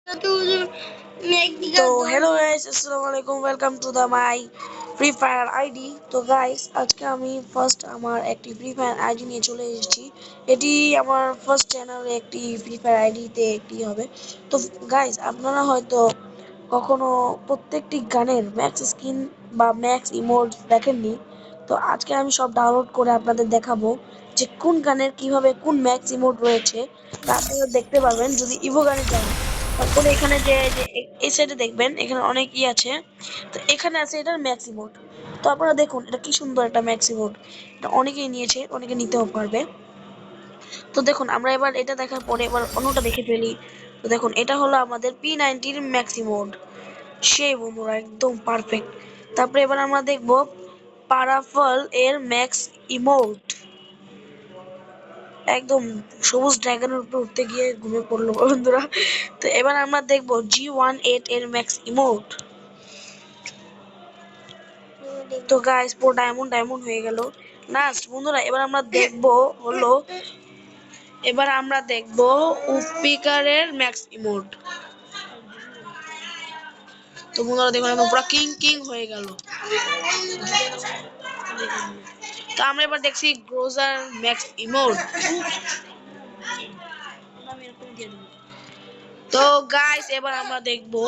তো hello guys, আসসালামু আলাইকুম, welcome to the my free fire ID. তো গাইস, আজকে আমি ফার্স্ট আমার একটি ফ্রি ফায়ার আইডি নিয়ে চলে এসেছি। এটি আমার ফার্স্ট চ্যানেলে একটি ফ্রি ফায়ার আইডিতে একটি হবে। তো গাইস, আপনারা হয়তো কখনো প্রত্যেকটি গানের ম্যাক্স স্কিন বা ম্যাক্স ইমোট দেখেননি। তো আজকে আমি সব ডাউনলোড করে আপনাদের দেখাবো যে কোন গানের কিভাবে কোন ম্যাক্স ইমোট রয়েছে, তা আপনারা দেখতে পারবেন যদি ইভো গানে যান। তারপরে এখানে যে যে এই সাইডে দেখবেন এখানে অনেক আছে। তো এখানে আছে এটার ম্যাক্স ইমোট। তো আপনারা দেখুন এটা কি সুন্দর একটা ম্যাক্স ইমোট। এটা অনেকেই নিয়েছে, অনেকে নিতেও পারবে। তো দেখুন আমরা এবার এটা দেখার পরে এবার অন্যটা দেখে ফেলি। তো দেখুন এটা হলো আমাদের P90 এর ম্যাক্স ইমোট। সেই বন্ধুরা একদম পারফেক্ট। তারপরে এবার আমরা দেখব পারাফল এর ম্যাক্স ইমোট। একদম সবুজ ড্রাগনের উপর উঠতে গিয়ে ঘুমিয়ে পড়লো বন্ধুরা। তো এবার আমরা দেখব G18 এর ম্যাক্স ইমোট। তো গাইস পুরো ডায়মন্ড ডায়মন্ড হয়ে গেল লাস্ট বন্ধুরা। এবার আমরা দেখব উপিকারের ম্যাক্স ইমোট। তো বন্ধুরা দেখুন একদম পুরো কিং কিং হয়ে গেল। তো আমরা এবার দেখছি গ্রোজার ম্যাক্স ইমোট। তো গাইস এবার আমরা দেখবো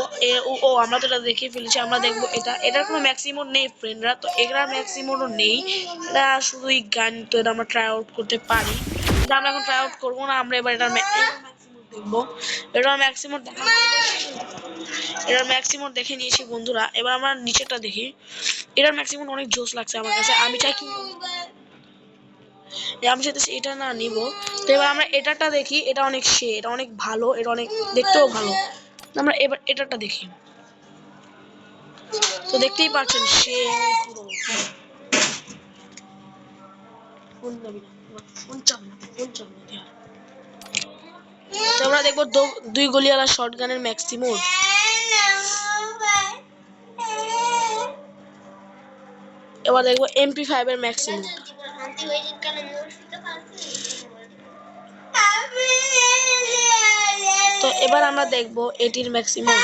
আমরা তো এটা দেখে ফেলেছি। আমরা দেখবো এটার কোনো ম্যাক্সিমোড নেই ফ্রেন্ডরা। তো এটার ম্যাক্সিমোডও নেই, এটা শুধুই গান। তো এটা আমরা ট্রাই আউট করতে পারি, কিন্তু আমরা এখন ট্রাই আউট করবো না। আমরা এবার এটার ম্যাক্সিমোড দেখবো। এটার ম্যাক্সিমোড দেখে নিয়েছি বন্ধুরা। এবার আমরা নিচেটা দেখি। এটার ম্যাক্সিমোড অনেক জোস লাগছে আমার কাছে। আমি চাইতেছি এটা না নিব। তো এবার আমরা এটাটা দেখি। এটা অনেক ভালো, এটা অনেক দেখতেও ভালো। আমরা এবার এটাটা দেখি। তো দেখতেই পাচ্ছেন সে পুরো তো আমরা দেখবো দুই গলিওয়ালা শটগানের ম্যাক্সিমোড। এবার দেখবো MP5 এর ম্যাক্সিমোড। তো এবার আমরা দেখবো এটির ম্যাক্সিমোড।